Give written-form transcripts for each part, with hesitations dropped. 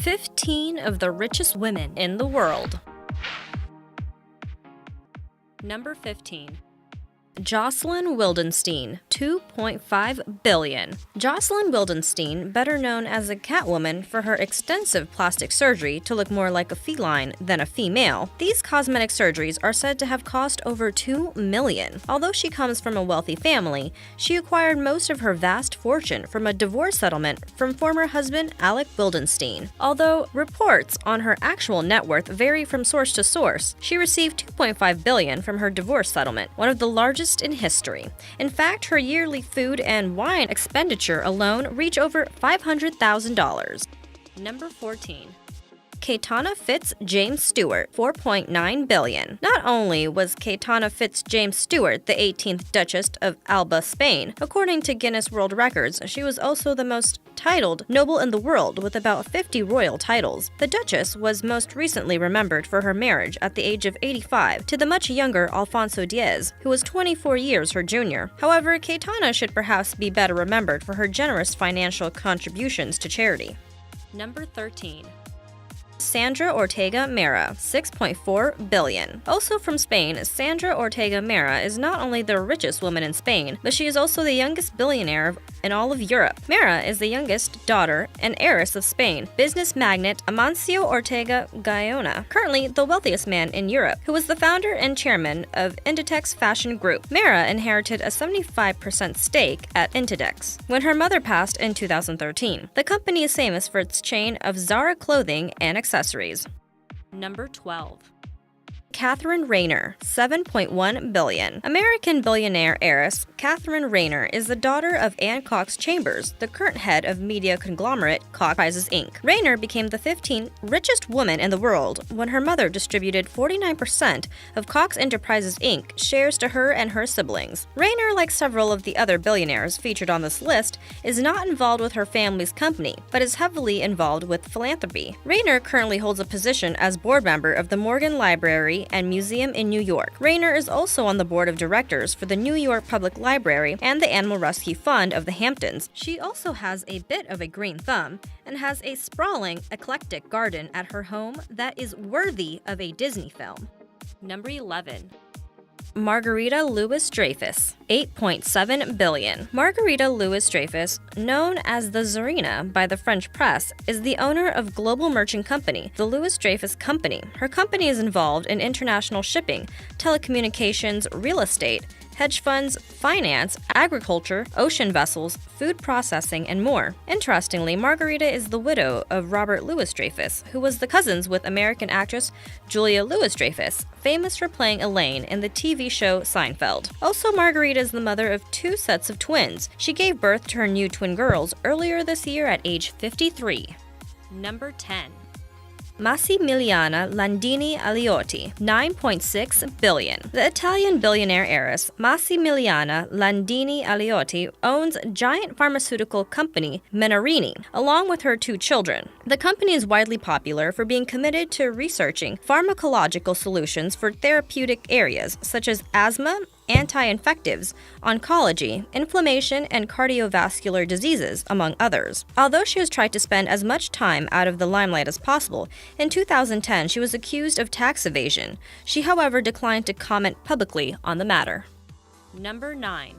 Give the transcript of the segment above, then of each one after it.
15 of the richest women in the world. Number 15. Jocelyn Wildenstein, $2.5 billion. Jocelyn Wildenstein, better known as a Catwoman for her extensive plastic surgery to look more like a feline than a female. These cosmetic surgeries are said to have cost over $2 million. Although she comes from a wealthy family, she acquired most of her vast fortune from a divorce settlement from former husband Alec Wildenstein. Although reports on her actual net worth vary from source to source, she received $2.5 billion from her divorce settlement, one of the largest in history. In fact, her yearly food and wine expenditure alone reach over $500,000. Number 14. Caetana Fitz James Stewart, $4.9 billion. Not only was Caetana Fitz James Stewart the 18th Duchess of Alba, Spain, according to Guinness World Records, she was also the most titled noble in the world with about 50 royal titles. The Duchess was most recently remembered for her marriage at the age of 85 to the much younger Alfonso Diaz, who was 24 years her junior. However, Caetana should perhaps be better remembered for her generous financial contributions to charity. Number 13. Sandra Ortega Mera, $6.4 billion. Also from Spain, Sandra Ortega Mera is not only the richest woman in Spain, but she is also the youngest billionaire in all of Europe. Mera is the youngest daughter and heiress of Spain business magnate Amancio Ortega Gaona, currently the wealthiest man in Europe, who was the founder and chairman of Inditex Fashion Group. Mera inherited a 75% stake at Inditex when her mother passed in 2013. The company is famous for its chain of Zara clothing and accessories. Number 12. Catherine Rainer, $7.1 billion. American billionaire heiress Catherine Rainer is the daughter of Anne Cox Chambers, the current head of media conglomerate Cox Enterprises Inc. Rainer became the 15th richest woman in the world when her mother distributed 49% of Cox Enterprises Inc. shares to her and her siblings. Rainer, like several of the other billionaires featured on this list, is not involved with her family's company, but is heavily involved with philanthropy. Rainer currently holds a position as board member of the Morgan Library and Museum in New York. Rainer is also on the board of directors for the New York Public Library and the Animal Rescue Fund of the Hamptons. She also has a bit of a green thumb and has a sprawling, eclectic garden at her home that is worthy of a Disney film. Number 11. Margarita Louis-Dreyfus, $8.7 billion. Margarita Louis-Dreyfus, known as the Tsarina by the French press, is the owner of global merchant company, the Louis-Dreyfus Company. Her company is involved in international shipping, telecommunications, real estate, hedge funds, finance, agriculture, ocean vessels, food processing, and more. Interestingly, Margarita is the widow of Robert Louis-Dreyfus, who was the cousins with American actress Julia Louis-Dreyfus, famous for playing Elaine in the TV show Seinfeld. Also, Margarita is the mother of 2 sets of twins. She gave birth to her new twin girls earlier this year at age 53. Number 10. Massimiliana Landini Aliotti, $9.6 billion. The Italian billionaire heiress Massimiliana Landini Aliotti owns giant pharmaceutical company Menarini, along with her 2 children. The company is widely popular for being committed to researching pharmacological solutions for therapeutic areas such as asthma, anti-infectives, oncology, inflammation, and cardiovascular diseases, among others. Although she has tried to spend as much time out of the limelight as possible, in 2010 she was accused of tax evasion. She, however, declined to comment publicly on the matter. Number 9.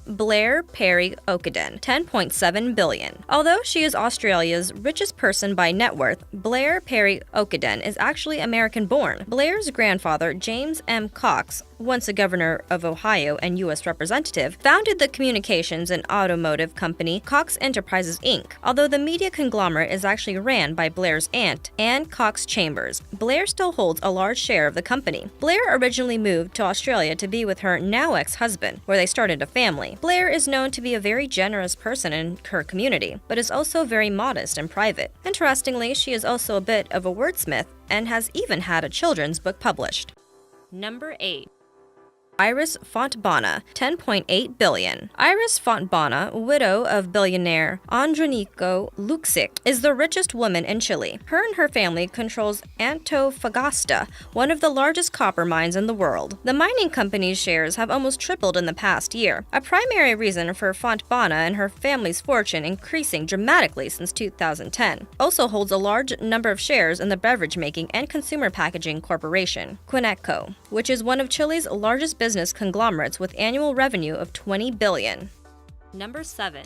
Blair Perry Oakenden, $10.7 billion. Although she is Australia's richest person by net worth, Blair Perry Oakenden is actually American-born. Blair's grandfather, James M. Cox, once a governor of Ohio and U.S. representative, founded the communications and automotive company Cox Enterprises Inc. Although the media conglomerate is actually ran by Blair's aunt, Anne Cox Chambers, Blair still holds a large share of the company. Blair originally moved to Australia to be with her now ex-husband, where they started a family. Blair is known to be a very generous person in her community, but is also very modest and private. Interestingly, she is also a bit of a wordsmith and has even had a children's book published. Number 8. Iris Fontbona, $10.8 billion. Iris Fontbona, widow of billionaire Andronico Luksic, is the richest woman in Chile. Her and her family controls Antofagasta, one of the largest copper mines in the world. The mining company's shares have almost tripled in the past year, a primary reason for Fontbona and her family's fortune increasing dramatically since 2010. Also holds a large number of shares in the beverage-making and consumer packaging corporation, Quinetco, which is one of Chile's largest business conglomerates with annual revenue of $20 billion. Number 7.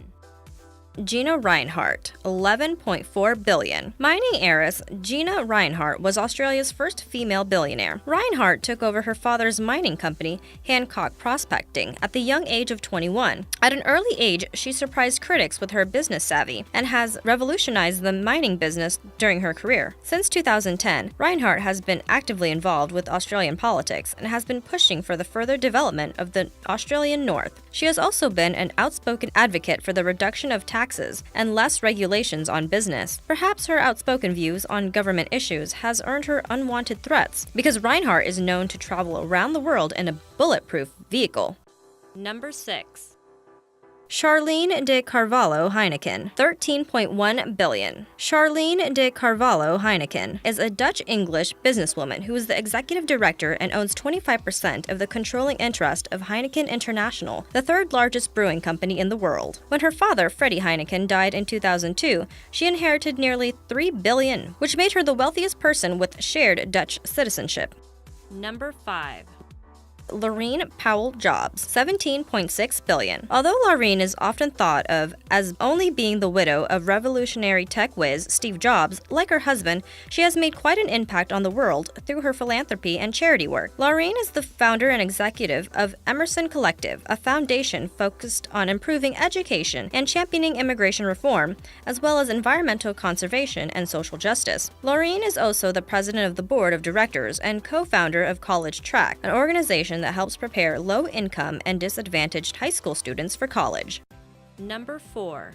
Gina Rinehart, $11.4 billion. Mining heiress Gina Rinehart was Australia's first female billionaire. Rinehart took over her father's mining company, Hancock Prospecting, at the young age of 21. At an early age, she surprised critics with her business savvy and has revolutionized the mining business during her career. Since 2010, Rinehart has been actively involved with Australian politics and has been pushing for the further development of the Australian North. She has also been an outspoken advocate for the reduction of taxes and less regulations on business. Perhaps her outspoken views on government issues has earned her unwanted threats, because Rinehart is known to travel around the world in a bulletproof vehicle. Number 6. Charlene de Carvalho Heineken, $13.1 billion. Charlene de Carvalho Heineken is a Dutch-English businesswoman who is the executive director and owns 25% of the controlling interest of Heineken International, the third largest brewing company in the world. When her father, Freddie Heineken, died in 2002, she inherited nearly $3 billion, which made her the wealthiest person with shared Dutch citizenship. Number 5. Laurene Powell Jobs, $17.6 billion. Although Laurene is often thought of as only being the widow of revolutionary tech whiz Steve Jobs, like her husband, she has made quite an impact on the world through her philanthropy and charity work. Laurene is the founder and executive of Emerson Collective, a foundation focused on improving education and championing immigration reform, as well as environmental conservation and social justice. Laurene is also the president of the board of directors and co-founder of College Track, an organization that helps prepare low-income and disadvantaged high school students for college. Number 4.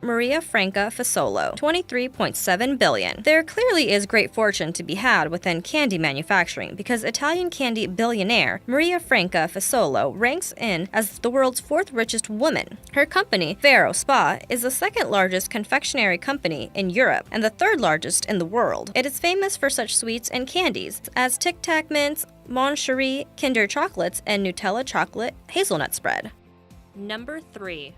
Maria Franca Fasolo, $23.7 billion. There clearly is great fortune to be had within candy manufacturing because Italian candy billionaire Maria Franca Fasolo ranks in as the world's fourth richest woman. Her company, Vero Spa, is the second largest confectionery company in Europe and the third largest in the world. It is famous for such sweets and candies as Tic Tac mints, Mon Cherie, Kinder chocolates, and Nutella chocolate hazelnut spread. Number 3.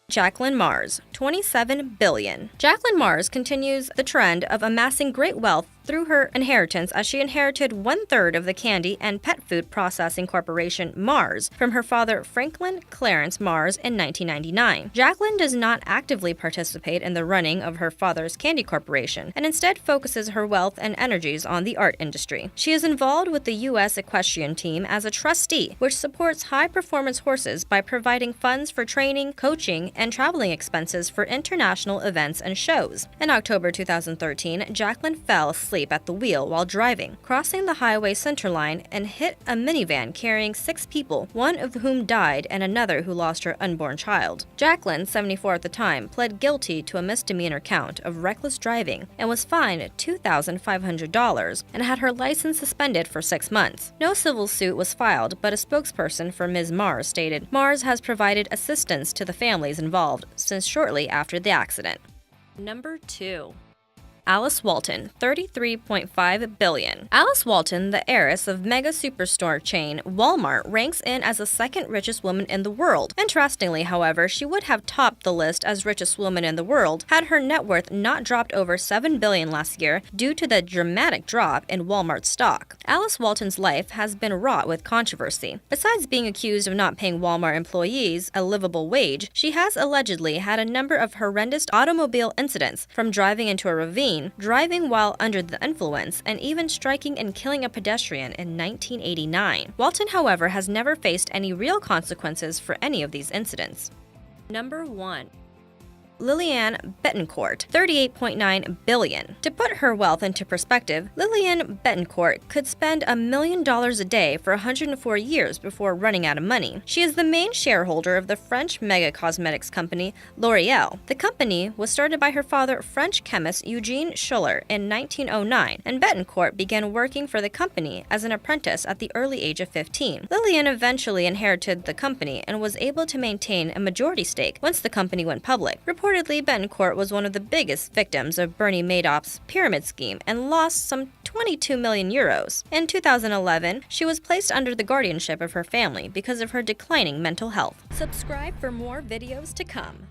Jacqueline Mars, $27 billion. Jacqueline Mars continues the trend of amassing great wealth through her inheritance, as she inherited 1/3 of the candy and pet food processing corporation Mars from her father Franklin Clarence Mars in 1999. Jacqueline does not actively participate in the running of her father's candy corporation and instead focuses her wealth and energies on the art industry. She is involved with the U.S. equestrian team as a trustee, which supports high-performance horses by providing funds for training, coaching, and traveling expenses for international events and shows. In October 2013, Jacqueline fell asleep at the wheel while driving, crossing the highway centerline, and hit a minivan carrying 6 people, one of whom died and another who lost her unborn child. Jacqueline, 74 at the time, pled guilty to a misdemeanor count of reckless driving and was fined $2,500 and had her license suspended for 6 months. No civil suit was filed, but a spokesperson for Ms. Mars stated, "Mars has provided assistance to the families involved since shortly after the accident." Number 2. Alice Walton, $33.5 billion. Alice Walton, the heiress of mega superstore chain Walmart, ranks in as the second richest woman in the world. Interestingly, however, she would have topped the list as richest woman in the world had her net worth not dropped over $7 billion last year due to the dramatic drop in Walmart stock. Alice Walton's life has been wrought with controversy. Besides being accused of not paying Walmart employees a livable wage, she has allegedly had a number of horrendous automobile incidents, from driving into a ravine, driving while under the influence, and even striking and killing a pedestrian in 1989. Walton, however, has never faced any real consequences for any of these incidents. Number 1. Lillian Bettencourt, $38.9 billion. To put her wealth into perspective, Lillian Bettencourt could spend $1 million a day for 104 years before running out of money. She is the main shareholder of the French mega cosmetics company L'Oréal. The company was started by her father, French chemist Eugene Schuller, in 1909, and Bettencourt began working for the company as an apprentice at the early age of 15. Lillian eventually inherited the company and was able to maintain a majority stake once the company went public. Reportedly, Bettencourt was one of the biggest victims of Bernie Madoff's pyramid scheme and lost some 22 million euros. In 2011, she was placed under the guardianship of her family because of her declining mental health. Subscribe for more videos to come.